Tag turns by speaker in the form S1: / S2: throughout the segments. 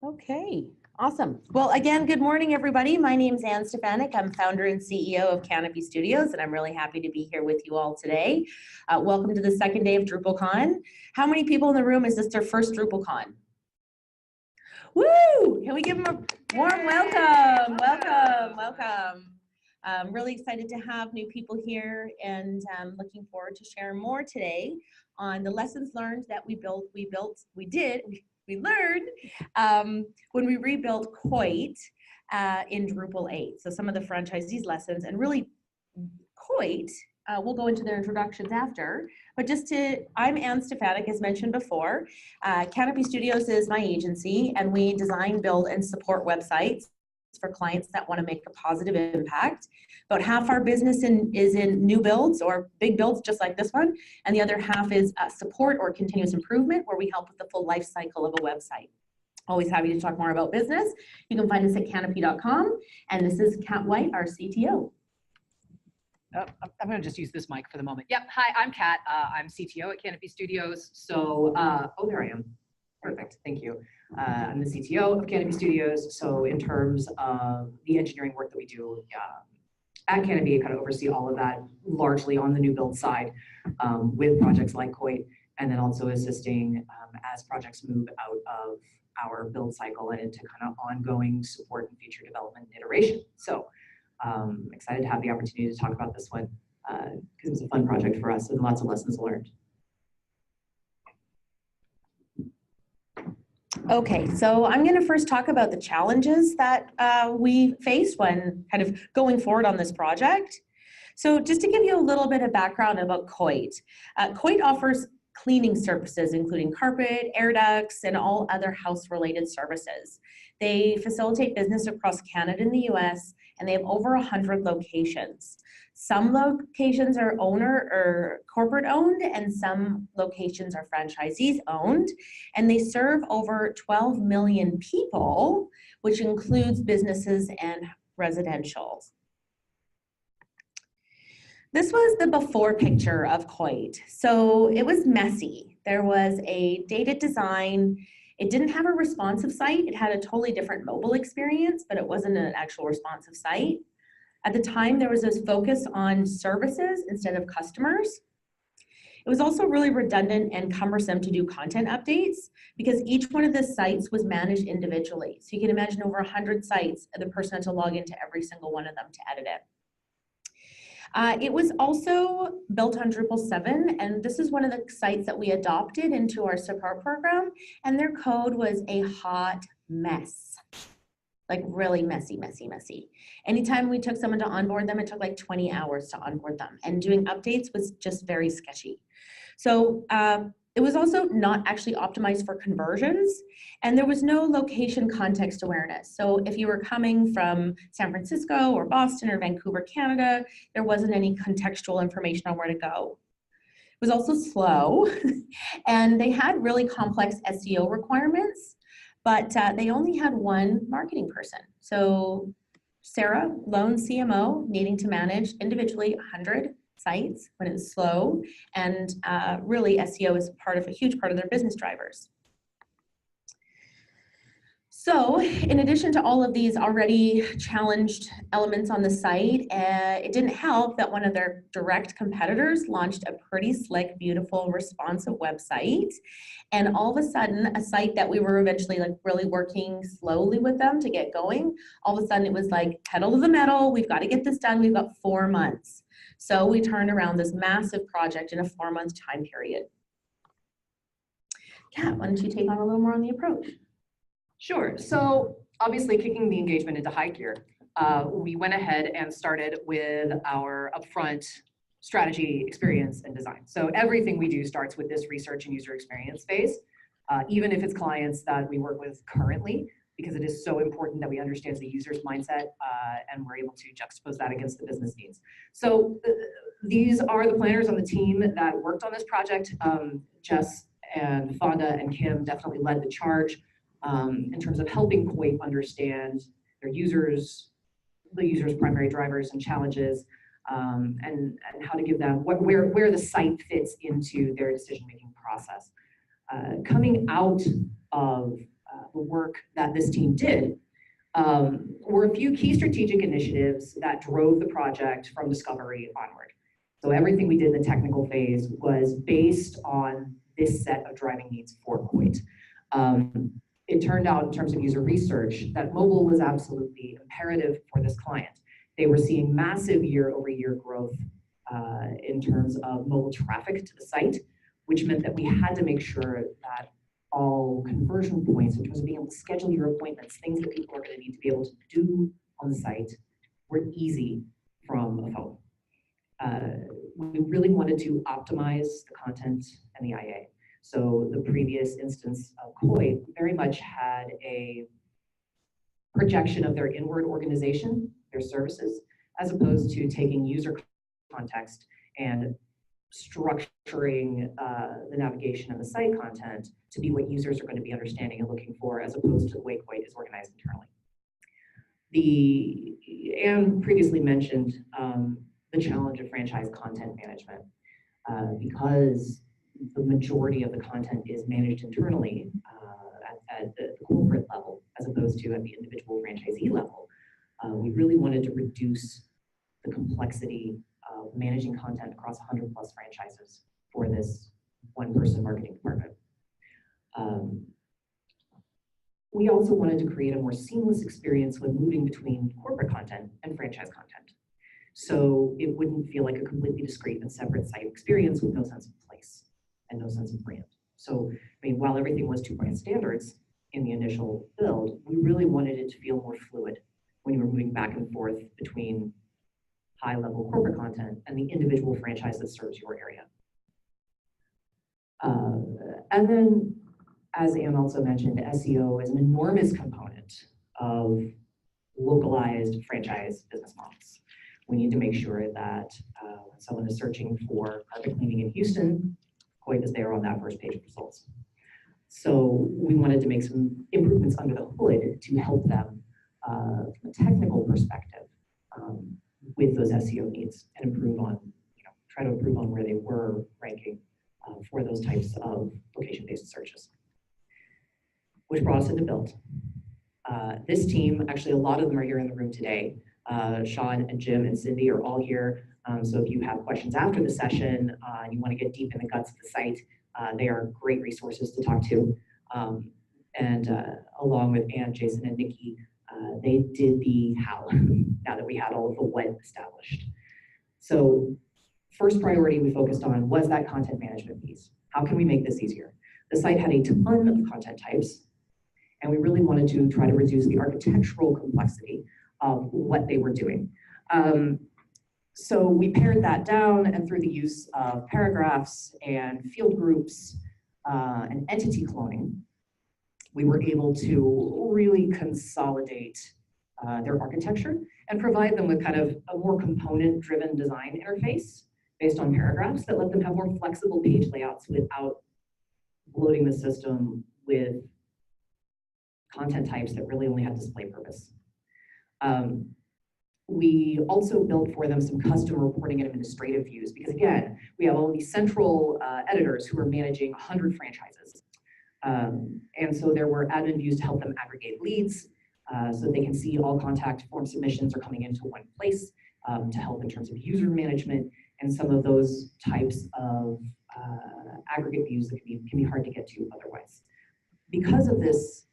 S1: Okay, awesome. Well, again, good morning, everybody. My name is Ann Stefanik. I'm founder and CEO of Canopy Studios, and I'm really happy to be here with you all today. Welcome to the second day of DrupalCon. How many people in the room is this their first DrupalCon? Woo! Can we give them a warm welcome? Welcome. I'm really excited to have new people here, and looking forward to sharing more today on the lessons learned that we learned when we rebuilt Coit in Drupal 8. So some of the franchisees lessons, and really Coit, we'll go into their introductions after, but I'm Ann Stefanik, as mentioned before. Canopy Studios is my agency, and we design, build, and support websites for clients that want to make a positive impact. About half our business is in new builds or big builds just like this one, and the other half is support or continuous improvement, where we help with the full life cycle of a website. Always happy to talk more about business. You can find us at canopy.com, and this is Kat White, our CTO.
S2: Oh, I'm going to just use this mic for the moment. Yep. Hi, I'm Kat. I'm CTO at Canopy Studios. So, there I am. Perfect. Thank you. I'm the CTO of Canopy Studios. So in terms of the engineering work that we do at Canopy, I kind of oversee all of that largely on the new build side with projects like Coit, and then also assisting as projects move out of our build cycle and into kind of ongoing support and feature development and iteration. So excited to have the opportunity to talk about this one because it was a fun project for us and lots of lessons learned.
S1: Okay, so I'm going to first talk about the challenges that we faced when kind of going forward on this project. So just to give you a little bit of background about Coit. Coit offers cleaning services, including carpet, air ducts, and all other house-related services. They facilitate business across Canada and the US, and they have over 100 locations. Some locations are owner or corporate owned, and some locations are franchisees owned, and they serve over 12 million people, which includes businesses and residential. This was the before picture of Coit. So it was messy. There was a dated design. It didn't have a responsive site. It had a totally different mobile experience, but it wasn't an actual responsive site. At the time, there was this focus on services instead of customers. It was also really redundant and cumbersome to do content updates because each one of the sites was managed individually. So you can imagine over 100 sites, the person had to log into every single one of them to edit it. It was also built on Drupal 7, and this is one of the sites that we adopted into our support program, and their code was a hot mess. Like really messy. Anytime we took someone to onboard them, it took like 20 hours to onboard them, and doing updates was just very sketchy. So it was also not actually optimized for conversions, and there was no location context awareness. So if you were coming from San Francisco or Boston or Vancouver, Canada, there wasn't any contextual information on where to go. It was also slow, and they had really complex SEO requirements, but they only had one marketing person. So Sarah, lone CMO, needing to manage individually 100 sites when it's slow, and really SEO is a huge part of their business drivers. So in addition to all of these already challenged elements on the site, it didn't help that one of their direct competitors launched a pretty slick, beautiful, responsive website. And all of a sudden, a site that we were eventually like really working slowly with them to get going, all of a sudden it was like pedal to the metal, we've got to get this done, we've got 4 months. So we turned around this massive project in a 4-month time period. Kat, why don't you take on a little more on the approach?
S2: Sure. So obviously kicking the engagement into high gear, we went ahead and started with our upfront strategy, experience, and design. So everything we do starts with this research and user experience phase, even if it's clients that we work with currently, because it is so important that we understand the user's mindset and we're able to juxtapose that against the business needs. So these are the planners on the team that worked on this project. Jess and Fonda and Kim definitely led the charge in terms of helping Coit understand their users, the user's primary drivers and challenges, and how to give them where the site fits into their decision-making process. Coming out of the work that this team did were a few key strategic initiatives that drove the project from discovery onward. So everything we did in the technical phase was based on this set of driving needs for Coit. It turned out in terms of user research that mobile was absolutely imperative for this client. They were seeing massive year-over-year growth in terms of mobile traffic to the site, which meant that we had to make sure that all conversion points in terms of being able to schedule your appointments, things that people are going to need to be able to do on the site, were easy from a phone. We really wanted to optimize the content and the IA. So the previous instance of Coit very much had a projection of their inward organization, their services, as opposed to taking user context and structuring the navigation and the site content to be what users are going to be understanding and looking for, as opposed to the way Coit is organized internally. Anne previously mentioned the challenge of franchise content management. Because the majority of the content is managed internally at the corporate level, as opposed to at the individual franchisee level, we really wanted to reduce the complexity of managing content across 100+ franchises for this one-person marketing department. We also wanted to create a more seamless experience when moving between corporate content and franchise content. So it wouldn't feel like a completely discrete and separate site experience with no sense of place and no sense of brand. So, I mean, while everything was to brand standards in the initial build, we really wanted it to feel more fluid when you were moving back and forth between high-level corporate content and the individual franchise that serves your area. And then, as Anne also mentioned, SEO is an enormous component of localized franchise business models. We need to make sure that when someone is searching for carpet cleaning in Houston, Coit is there on that first page of results. So we wanted to make some improvements under the hood to help them from a technical perspective with those SEO needs and improve on, try to improve on where they were ranking for those types of location-based searches. Which brought us into build. This team, actually a lot of them are here in the room today. Sean and Jim and Cindy are all here. So if you have questions after the session and you want to get deep in the guts of the site, they are great resources to talk to. Along with Anne, Jason, and Nikki, they did the how, now that we had all of the what established. So first priority we focused on was that content management piece. How can we make this easier? The site had a ton of content types, and we really wanted to try to reduce the architectural complexity of what they were doing. So we pared that down, and through the use of paragraphs and field groups and entity cloning, we were able to really consolidate their architecture and provide them with kind of a more component-driven design interface based on paragraphs that let them have more flexible page layouts without bloating the system with content types that really only had display purpose. We also built for them some custom reporting and administrative views because, again, we have all these central editors who are managing 100 franchises. And so there were admin views to help them aggregate leads so they can see all contact form submissions are coming into one place to help in terms of user management and some of those types of aggregate views that can be hard to get to otherwise. Because of this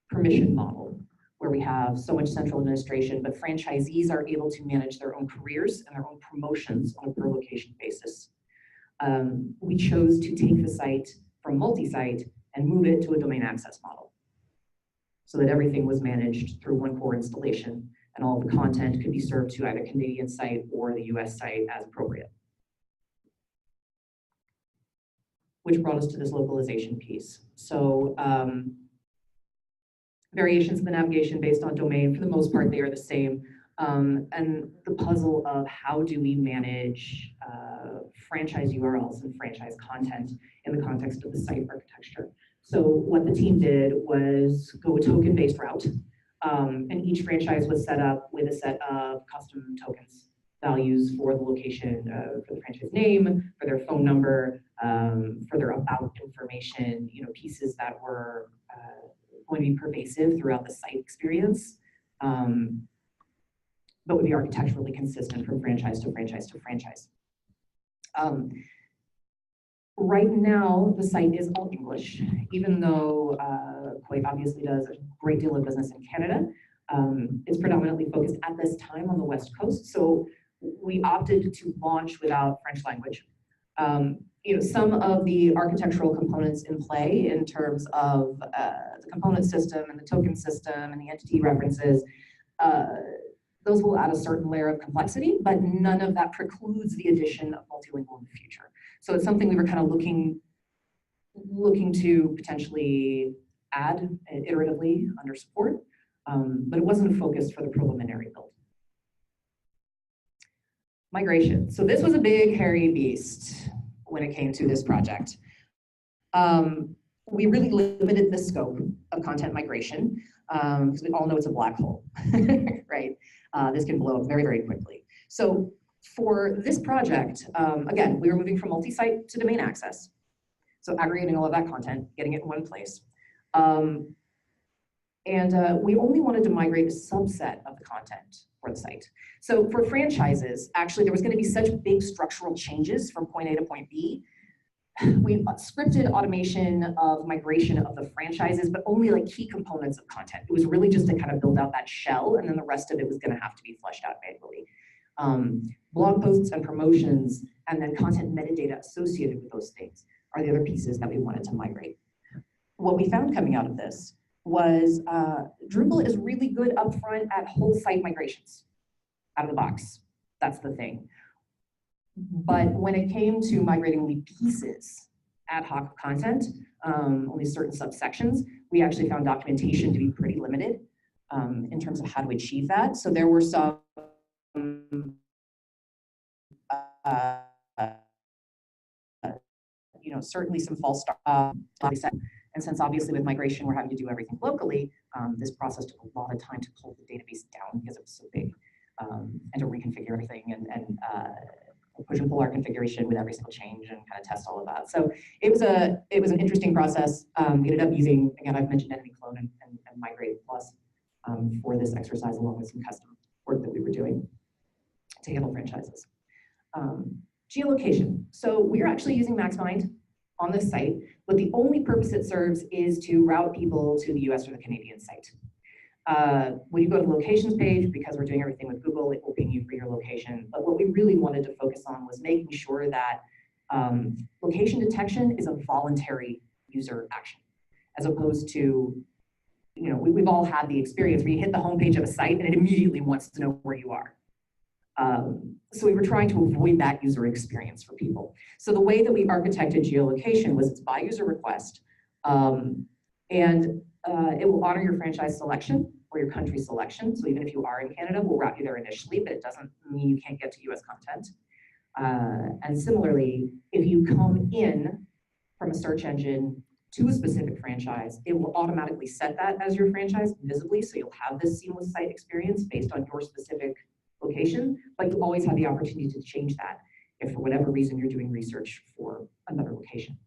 S2: permission model, where we have so much central administration, but franchisees are able to manage their own careers and their own promotions on a per location basis. We chose to take the site from multi-site and move it to a domain access model so that everything was managed through one core installation and all the content could be served to either Canadian site or the US site as appropriate. Which brought us to this localization piece. So variations in the navigation based on domain, for the most part, they are the same. And the puzzle of how do we manage franchise URLs and franchise content in the context of the site architecture. So what the team did was go a token-based route, and each franchise was set up with a set of custom tokens, values for the location, for the franchise name, for their phone number, for their about information, pieces that were going to be pervasive throughout the site experience, but would be architecturally consistent from franchise to franchise to franchise. Right now, the site is all English, even though Kuwait obviously does a great deal of business in Canada. It's predominantly focused at this time on the West Coast, so we opted to launch without French language. Some of the architectural components in play in terms of the component system and the token system and the entity references, those will add a certain layer of complexity, but none of that precludes the addition of multilingual in the future. So it's something we were kind of looking to potentially add iteratively under support, but it wasn't a focus for the preliminary build. Migration. So this was a big, hairy beast when it came to this project. We really limited the scope of content migration because we all know it's a black hole, right? This can blow up very, very quickly. So for this project, again, we were moving from multi-site to domain access. So aggregating all of that content, getting it in one place. We only wanted to migrate a subset of the content for the site. So for franchises, actually, there was going to be such big structural changes from point A to point B. We scripted automation of migration of the franchises, but only like key components of content. It was really just to kind of build out that shell, and then the rest of it was going to have to be fleshed out manually. Blog posts and promotions, and then content metadata associated with those things are the other pieces that we wanted to migrate. What we found coming out of this was Drupal is really good upfront at whole site migrations out of the box. That's the thing. But when it came to migrating only pieces, ad hoc content, only certain subsections, we actually found documentation to be pretty limited in terms of how to achieve that. So there were some certainly some false starts. And since obviously with migration, we're having to do everything locally, this process took a lot of time to pull the database down because it was so big and to reconfigure everything and push and pull our configuration with every single change and kind of test all of that. So it was an interesting process. We ended up using, again, I've mentioned Enemy Clone and Migrate Plus for this exercise, along with some custom work that we were doing to handle franchises. Geolocation. So we're actually using MaxMind on this site, but the only purpose it serves is to route people to the US or the Canadian site. When you go to the locations page, because we're doing everything with Google, it will ping you for your location. But what we really wanted to focus on was making sure that location detection is a voluntary user action, as opposed to, we've all had the experience where you hit the homepage of a site and it immediately wants to know where you are. So we were trying to avoid that user experience for people. So the way that we architected geolocation was it's by user request, and it will honor your franchise selection or your country selection. So even if you are in Canada, we'll route you there initially, but it doesn't mean you can't get to US content. And similarly, if you come in from a search engine to a specific franchise, it will automatically set that as your franchise visibly, so you'll have this seamless site experience based on your specific location, but you always have the opportunity to change that if for whatever reason you're doing research for another location.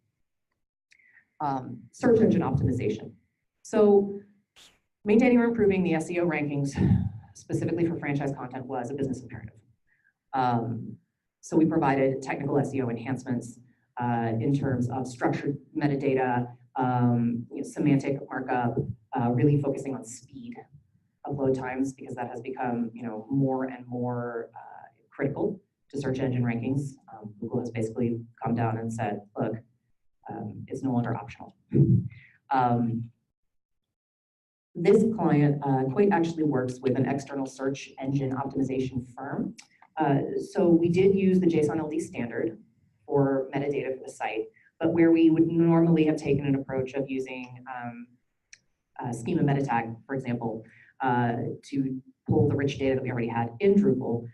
S2: Search engine optimization. So maintaining or improving the SEO rankings specifically for franchise content was a business imperative. So we provided technical SEO enhancements in terms of structured metadata, semantic markup, really focusing on speed of load times, because that has become more and more critical to search engine rankings. Google has basically come down and said, look, it's no longer optional. This client, Kuwait, actually works with an external search engine optimization firm. So we did use the JSON LD standard for metadata for the site, but where we would normally have taken an approach of using schema meta tag, for example, to pull the rich data that we already had in Drupal,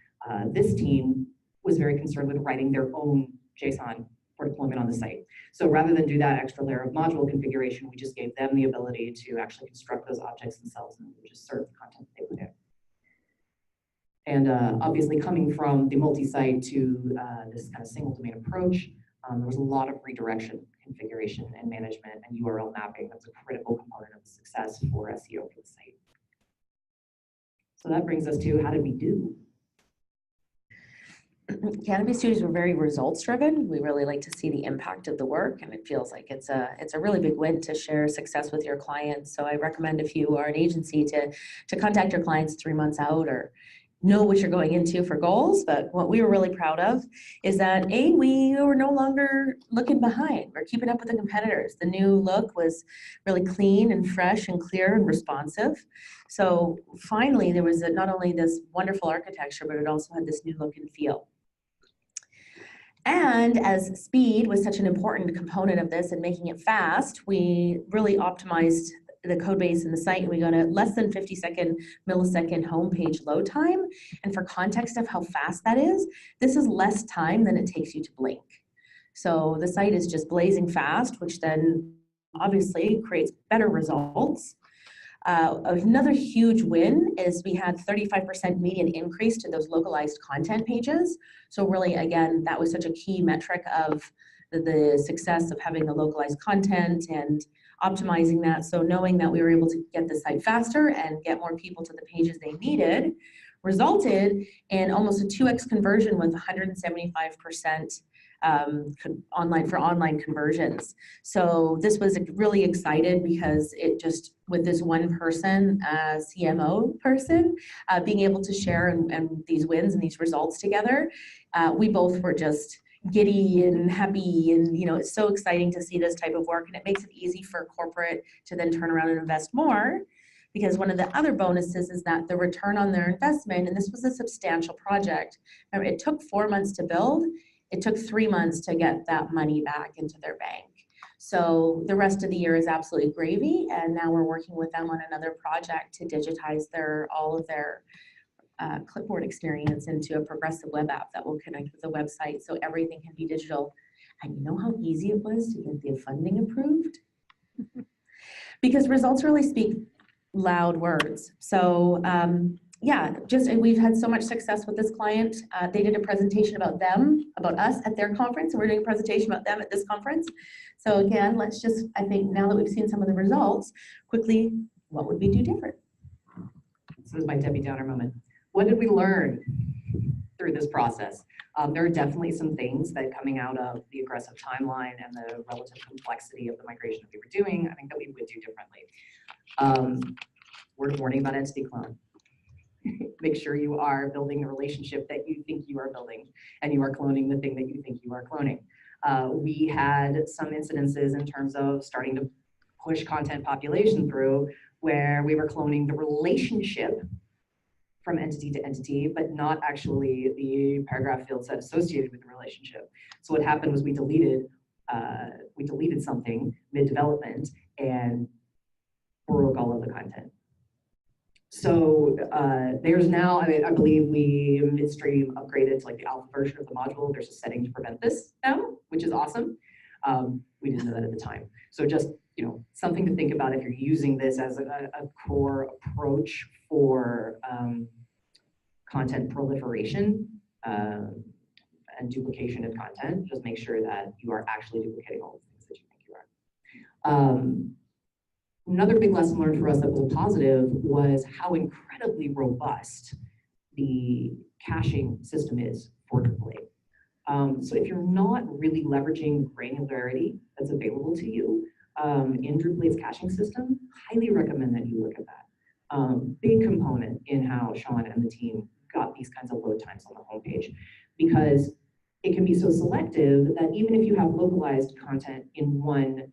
S2: this team was very concerned with writing their own JSON for deployment on the site. So rather than do that extra layer of module configuration, we just gave them the ability to actually construct those objects themselves and just serve the content they put in. And obviously coming from the multi-site to this kind of single domain approach, there was a lot of redirection configuration and management and URL mapping. That's a critical component of the success for SEO for the site. So that brings us to, how did we do?
S1: Canopy Studios were very results driven. We really like to see the impact of the work, and it feels like it's a really big win to share success with your clients. So I recommend, if you are an agency, to contact your clients 3 months out, or know what you're going into for goals. But what we were really proud of is that we were no longer looking behind. We're keeping up with the competitors. The new look was really clean and fresh and clear and responsive. So finally, there was not only this wonderful architecture, but it also had this new look and feel. And as speed was such an important component of this and making it fast, we really optimized the code base in the site, and we got a less than millisecond homepage load time. And for context of how fast that is, this is less time than it takes you to blink. So the site is just blazing fast, which then obviously creates better results. Another huge win is we had 35% median increase to those localized content pages. So really, again, that was such a key metric of the success of having the localized content and optimizing that. So knowing that we were able to get the site faster and get more people to the pages they needed resulted in almost a 2x conversion with 175% online conversions. So this was really excited because it just, with this one person, CMO person, being able to share and these wins and these results together, we both were just giddy and happy, and it's so exciting to see this type of work, and it makes it easy for corporate to then turn around and invest more, because one of the other bonuses is that the return on their investment, and this was a substantial project. Remember, it took 4 months to build. It took 3 months to get that money back into their bank. So the rest of the year is absolutely gravy, and now we're working with them on another project to digitize all of their clipboard experience into a progressive web app that will connect with the website, so everything can be digital. And you know how easy it was to get the funding approved? Because results really speak loud words. So we've had so much success with this client. They did a presentation about us at their conference, and we're doing a presentation about them at this conference. So again, let's just, I think now that we've seen some of the results, quickly, what would we do different?
S2: This is my Debbie Downer moment. What did we learn through this process? There are definitely some things that, coming out of the aggressive timeline and the relative complexity of the migration that we were doing, I think that we would do differently. Word of warning about entity clone. Make sure you are building the relationship that you think you are building, and you are cloning the thing that you think you are cloning. We had some incidences in terms of starting to push content population through, where we were cloning the relationship from entity to entity, but not actually the paragraph field set associated with the relationship. So what happened was we deleted something mid-development and broke all of the content. So there's now, I believe we midstream upgraded to like the alpha version of the module. There's a setting to prevent this now, which is awesome. We didn't know that at the time. So just, something to think about if you're using this as a core approach for content proliferation and duplication of content. Just make sure that you are actually duplicating all the things that you think you are. Another big lesson learned for us that was positive was how incredibly robust the caching system is for Drupal. So if you're not really leveraging granularity that's available to you in Drupal's caching system, highly recommend that you look at that. Big component in how Sean and the team got these kinds of load times on the homepage, because it can be so selective that even if you have localized content in one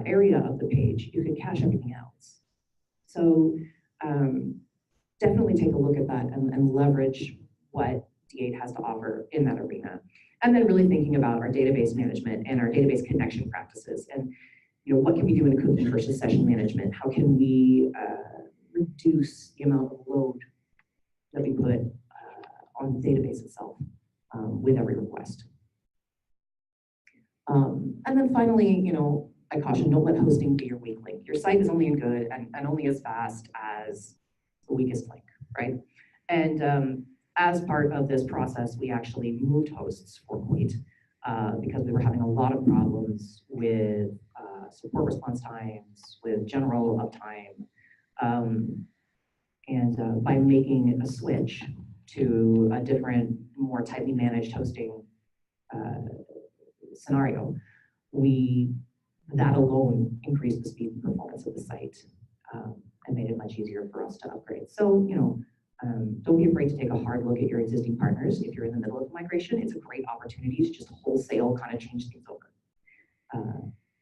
S2: area of the page, you can cache everything else. So definitely take a look at that and leverage what D8 has to offer in that arena. And then really thinking about our database management and our database connection practices, and what can we do in cookie versus session management? How can we reduce the amount of load that we put on the database itself with every request? And then finally, I caution, don't let hosting be your weak link. Your site is only as good and only as fast as the weakest link, right? And as part of this process, we actually moved hosts for Quite. because we were having a lot of problems with support response times, with general uptime. And by making a switch to a different, more tightly managed hosting scenario, that alone increased the speed and performance of the site and made it much easier for us to upgrade. So, don't be afraid to take a hard look at your existing partners. If you're in the middle of migration, it's a great opportunity to just wholesale kind of change things over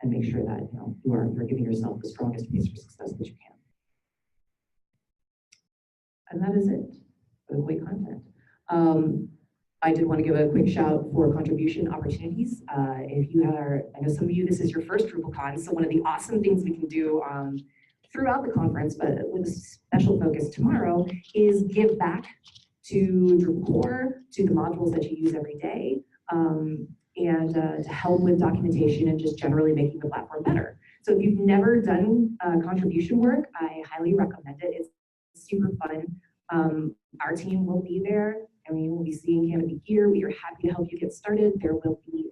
S2: and make sure that you're giving yourself the strongest case for success that you can. And that is it for the quick content. I did want to give a quick shout for contribution opportunities. If you are, I know some of you, this is your first DrupalCon, so one of the awesome things we can do throughout the conference, but with a special focus tomorrow, is give back to Drupal core, to the modules that you use every day, and to help with documentation and just generally making the platform better. So if you've never done contribution work, I highly recommend it. It's super fun. Our team will be there. I mean, we'll be seeing Canopy gear. We are happy to help you get started. There will be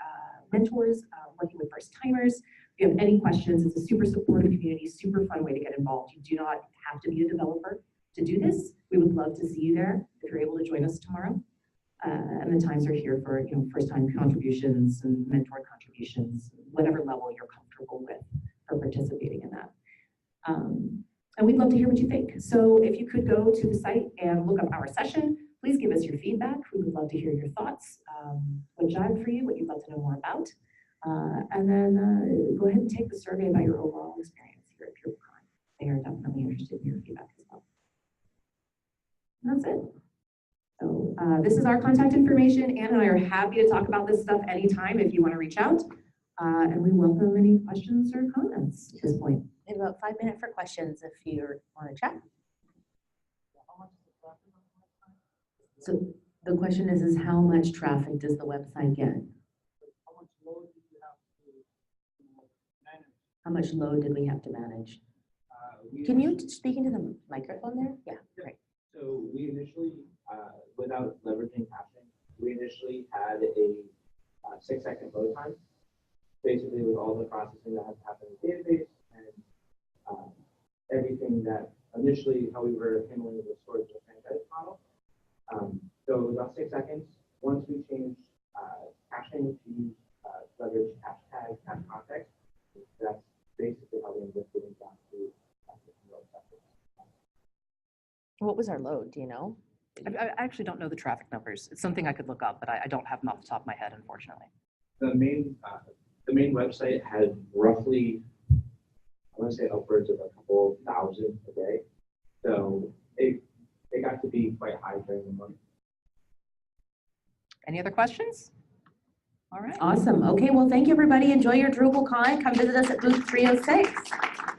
S2: mentors working with first timers. If you have any questions, it's a super supportive community, super fun way to get involved. You do not have to be a developer to do this. We would love to see you there if you're able to join us tomorrow. And the times are here for first time contributions and mentor contributions, whatever level you're comfortable with for participating in that. And we'd love to hear what you think. So if you could go to the site and look up our session, please give us your feedback. We would love to hear your thoughts, what jived for you, what you'd love to know more about. And then go ahead and take the survey about your overall experience here at DrupalCon. They are definitely interested in your feedback as well. And that's it. So this is our contact information. Anne and I are happy to talk about this stuff anytime if you want to reach out. And we welcome any questions or comments at this point.
S1: We have about 5 minutes for questions if you want to chat. So the question is how much traffic does the website get? How much load did we have to manage? Can you speak into the microphone there? Yeah, great.
S3: So we initially, without leveraging caching, we initially had a 6-second load time, basically with all the processing that had to happen in the database and everything that initially how we were handling the storage of franchise model. So it was about 6 seconds. Once we changed caching to leverage cache tags, cache context, that's basically how we ended up getting down to
S1: What was our load? Do you know?
S2: I actually don't know the traffic numbers. It's something I could look up, but I don't have them off the top of my head, unfortunately.
S3: The main website had roughly, I want to say upwards of a couple thousand a day. So it got to be quite high during the month.
S2: Any other questions? All right.
S1: Awesome. Okay, well, thank you, everybody. Enjoy your DrupalCon. Come visit us at booth 306.